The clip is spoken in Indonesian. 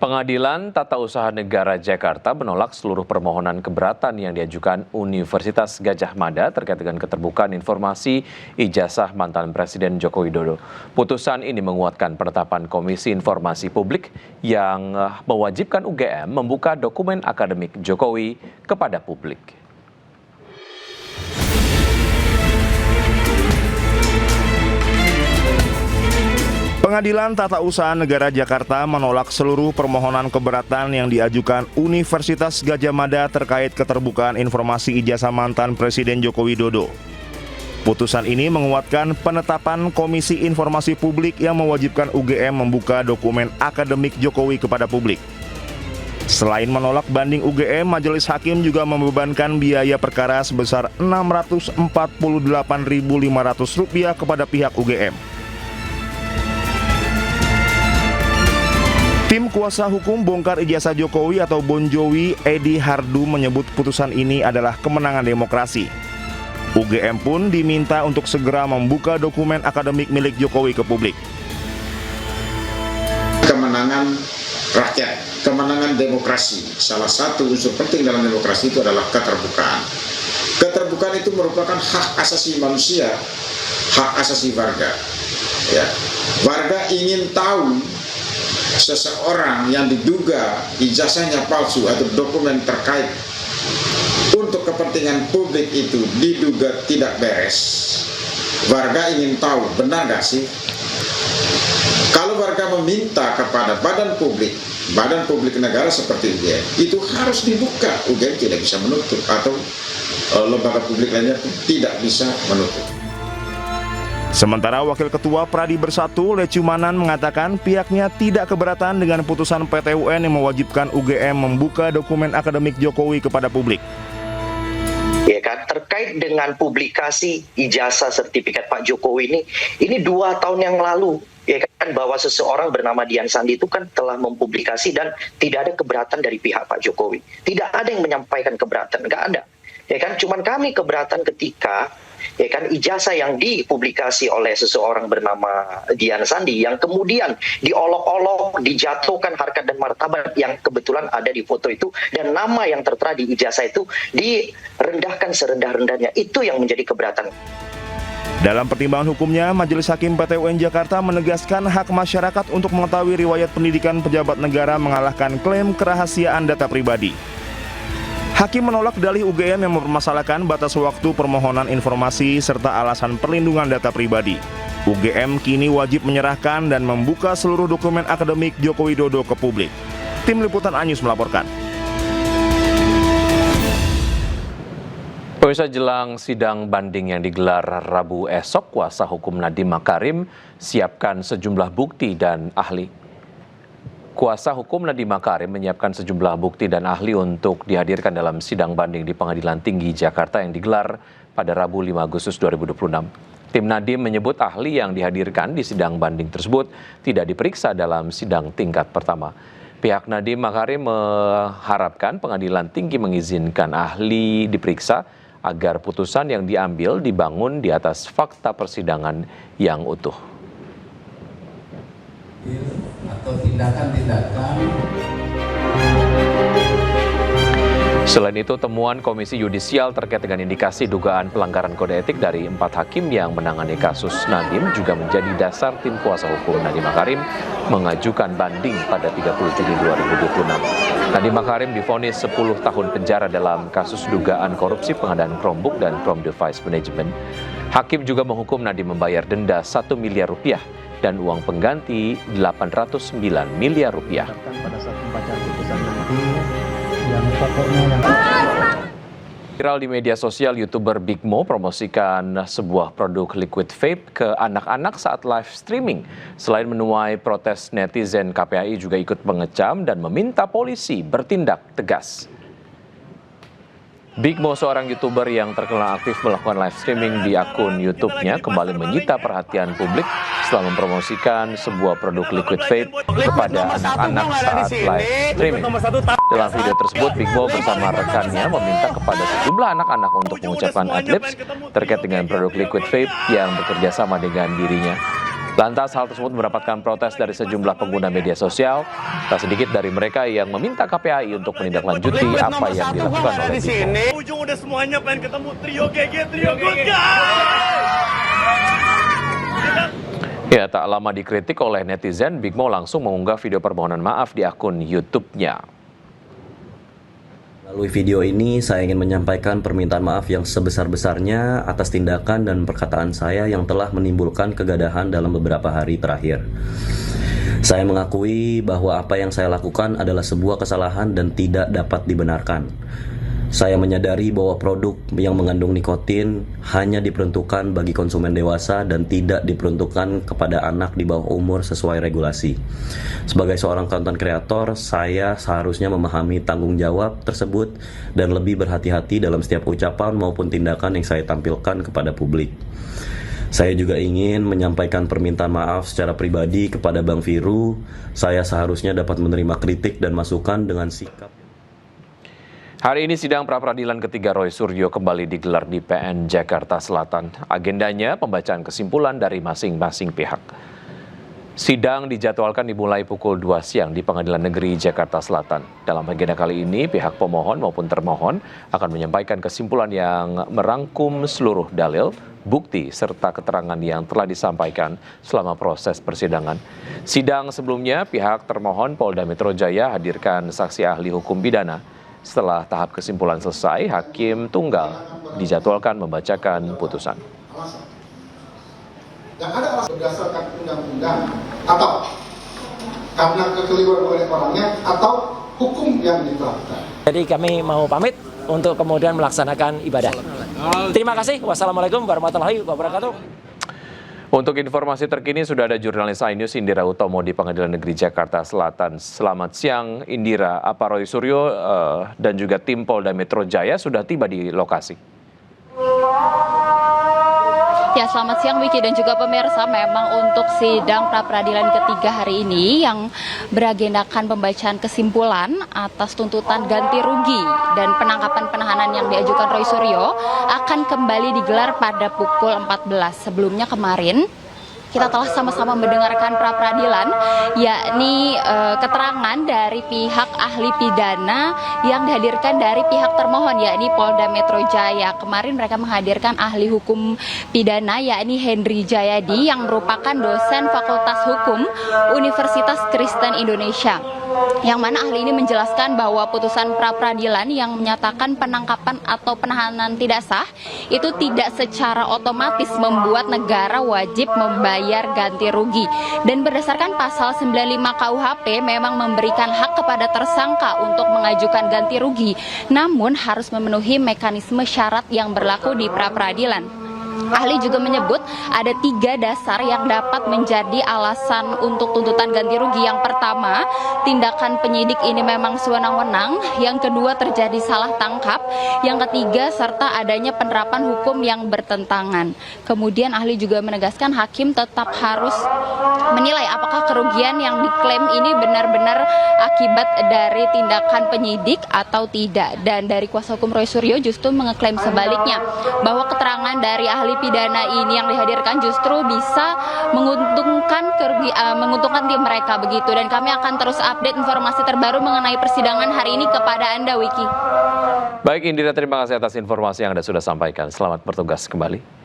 Pengadilan Tata Usaha Negara Jakarta menolak seluruh permohonan keberatan yang diajukan Universitas Gadjah Mada terkait dengan keterbukaan informasi ijazah mantan Presiden Joko Widodo. Putusan ini menguatkan penetapan Komisi Informasi Publik yang mewajibkan UGM membuka dokumen akademik Jokowi kepada publik. Pengadilan Tata Usaha Negara Jakarta menolak seluruh permohonan keberatan yang diajukan Universitas Gadjah Mada terkait keterbukaan informasi ijazah mantan Presiden Joko Widodo. Putusan ini menguatkan penetapan Komisi Informasi Publik yang mewajibkan UGM membuka dokumen akademik Jokowi kepada publik. Selain menolak banding UGM, Majelis Hakim juga membebankan biaya perkara sebesar Rp648.500 kepada pihak UGM. Tim kuasa hukum bongkar ijazah Jokowi atau Bonjowi, Edi Hardu, menyebut putusan ini adalah kemenangan demokrasi. UGM pun diminta untuk segera membuka dokumen akademik milik Jokowi ke publik. Kemenangan rakyat, kemenangan demokrasi. Salah satu unsur penting dalam demokrasi itu adalah keterbukaan. Keterbukaan itu merupakan hak asasi manusia, hak asasi warga. Ya. Warga ingin tahu seseorang yang diduga ijazahnya palsu atau dokumen terkait untuk kepentingan publik itu diduga tidak beres. Warga ingin tahu benar gak sih? Kalau warga meminta kepada badan publik negara seperti UGM, itu harus dibuka. UGM tidak bisa menutup, atau lembaga publik lainnya tidak bisa menutup. Sementara Wakil Ketua Pradi Bersatu, Lecumanan, mengatakan pihaknya tidak keberatan dengan putusan PT UN yang mewajibkan UGM membuka dokumen akademik Jokowi kepada publik. Ya kan, terkait dengan publikasi ijazah sertifikat Pak Jokowi ini 2 tahun yang lalu, ya kan, bahwa seseorang bernama Dian Sandi itu kan telah mempublikasi dan tidak ada keberatan dari pihak Pak Jokowi. Tidak ada yang menyampaikan keberatan, nggak ada. Ya kan, cuman kami keberatan ketika ya kan ijazah yang dipublikasi oleh seseorang bernama Dian Sandi yang kemudian diolok-olok, dijatuhkan harkat dan martabat yang kebetulan ada di foto itu, dan nama yang tertera di ijazah itu direndahkan serendah-rendahnya. Itu yang menjadi keberatan. Dalam pertimbangan hukumnya, Majelis Hakim PT UN Jakarta menegaskan hak masyarakat untuk mengetahui riwayat pendidikan pejabat negara mengalahkan klaim kerahasiaan data pribadi. Hakim menolak dalih UGM yang mempermasalahkan batas waktu permohonan informasi serta alasan perlindungan data pribadi. UGM kini wajib menyerahkan dan membuka seluruh dokumen akademik Joko Widodo ke publik. Tim Liputan Anyus melaporkan. Pemirsa, jelang sidang banding yang digelar Rabu esok, kuasa hukum Nadiem Makarim siapkan sejumlah bukti dan ahli. Kuasa hukum Nadiem Makarim menyiapkan sejumlah bukti dan ahli untuk dihadirkan dalam sidang banding di Pengadilan Tinggi Jakarta yang digelar pada Rabu 5 Agustus 2026. Tim Nadiem menyebut ahli yang dihadirkan di sidang banding tersebut tidak diperiksa dalam sidang tingkat pertama. Pihak Nadiem Makarim mengharapkan Pengadilan Tinggi mengizinkan ahli diperiksa agar putusan yang diambil dibangun di atas fakta persidangan yang utuh. Atau tindakan-tindakan. Selain itu, temuan Komisi Yudisial terkait dengan indikasi dugaan pelanggaran kode etik dari 4 hakim yang menangani kasus Nadiem juga menjadi dasar tim kuasa hukum Nadiem Makarim mengajukan banding pada 30 Juni 2026. Nadiem Makarim divonis 10 tahun penjara dalam kasus dugaan korupsi pengadaan Chromebook dan Chrome Device Management. Hakim juga menghukum Nadiem membayar denda 1 miliar rupiah dan uang pengganti 809 miliar rupiah. Pada saat membaca putusan nanti, yang pokoknya yang... Viral di media sosial, YouTuber Big Mo promosikan sebuah produk liquid vape ke anak-anak saat live streaming. Selain menuai protes netizen, KPAI juga ikut mengecam dan meminta polisi bertindak tegas. Big Mo, seorang YouTuber yang terkenal aktif melakukan live streaming di akun YouTube-nya, kembali menyita perhatian publik setelah mempromosikan sebuah produk liquid vape kepada anak-anak saat live streaming. Dalam video tersebut, Big Mo bersama rekannya meminta kepada sejumlah anak-anak untuk mengucapkan adlibs terkait dengan produk liquid vape yang bekerja sama dengan dirinya. Lantas hal tersebut mendapatkan protes dari sejumlah pengguna media sosial. Tak sedikit dari mereka yang meminta KPAI untuk menindaklanjuti apa yang dilakukan oleh Bimo. Ujung udah semuanya pengen ketemu trio GG, trio Goga. Ya, tak lama dikritik oleh netizen, Bimo langsung mengunggah video permohonan maaf di akun YouTube-nya. Melalui video ini, saya ingin menyampaikan permintaan maaf yang sebesar-besarnya atas tindakan dan perkataan saya yang telah menimbulkan kegadahan dalam beberapa hari terakhir. Saya mengakui bahwa apa yang saya lakukan adalah sebuah kesalahan dan tidak dapat dibenarkan. Saya menyadari bahwa produk yang mengandung nikotin hanya diperuntukkan bagi konsumen dewasa dan tidak diperuntukkan kepada anak di bawah umur sesuai regulasi. Sebagai seorang konten kreator, saya seharusnya memahami tanggung jawab tersebut dan lebih berhati-hati dalam setiap ucapan maupun tindakan yang saya tampilkan kepada publik. Saya juga ingin menyampaikan permintaan maaf secara pribadi kepada Bang Viru. Saya seharusnya dapat menerima kritik dan masukan dengan sikap. Hari ini sidang pra-peradilan ketiga Roy Suryo kembali digelar di PN Jakarta Selatan. Agendanya pembacaan kesimpulan dari masing-masing pihak. Sidang dijadwalkan dimulai pukul 2 siang di Pengadilan Negeri Jakarta Selatan. Dalam agenda kali ini, pihak pemohon maupun termohon akan menyampaikan kesimpulan yang merangkum seluruh dalil, bukti, serta keterangan yang telah disampaikan selama proses persidangan. Sidang sebelumnya, pihak termohon Polda Metro Jaya hadirkan saksi ahli hukum pidana. Setelah tahap kesimpulan selesai, Hakim Tunggal dijadwalkan membacakan putusan. Yang ada alasan berdasarkan undang-undang atau karena kekeliruan oleh orangnya atau hukum yang diterapkan. Jadi kami mau pamit untuk kemudian melaksanakan ibadah. Terima kasih. Wassalamualaikum warahmatullahi wabarakatuh. Untuk informasi terkini sudah ada jurnalis iNews Indira Utomo di Pengadilan Negeri Jakarta Selatan. Selamat siang Indira, apa Roy Suryo dan juga tim Polda Metro Jaya sudah tiba di lokasi? Ya, selamat siang Wiki dan juga pemirsa. Memang untuk sidang pra-peradilan ketiga hari ini yang beragendakan pembacaan kesimpulan atas tuntutan ganti rugi dan penangkapan penahanan yang diajukan Roy Suryo akan kembali digelar pada pukul 14. Sebelumnya kemarin kita telah sama-sama mendengarkan pra-peradilan, yakni keterangan dari pihak ahli pidana yang dihadirkan dari pihak termohon, yakni Polda Metro Jaya. Kemarin mereka menghadirkan ahli hukum pidana, yakni Henry Jayadi, yang merupakan dosen Fakultas Hukum Universitas Kristen Indonesia. Yang mana ahli ini menjelaskan bahwa putusan pra-peradilan yang menyatakan penangkapan atau penahanan tidak sah itu tidak secara otomatis membuat negara wajib membayar ganti rugi. Dan berdasarkan pasal 95 KUHP memang memberikan hak kepada tersangka untuk mengajukan ganti rugi, namun harus memenuhi mekanisme syarat yang berlaku di pra-peradilan. Ahli juga menyebut ada 3 dasar yang dapat menjadi alasan untuk tuntutan ganti rugi. Yang pertama, tindakan penyidik ini memang sewenang-wenang. Yang kedua, terjadi salah tangkap. Yang ketiga, serta adanya penerapan hukum yang bertentangan. Kemudian ahli juga menegaskan hakim tetap harus menilai apakah kerugian yang diklaim ini benar-benar akibat dari tindakan penyidik atau tidak. Dan dari kuasa hukum Roy Suryo justru mengeklaim sebaliknya, bahwa keterangan dari ahli pidana ini yang dihadirkan justru bisa menguntungkan tim mereka begitu. Dan kami akan terus update informasi terbaru mengenai persidangan hari ini kepada Anda, Wiki. Baik Indira, terima kasih atas informasi yang Anda sudah sampaikan. Selamat bertugas kembali.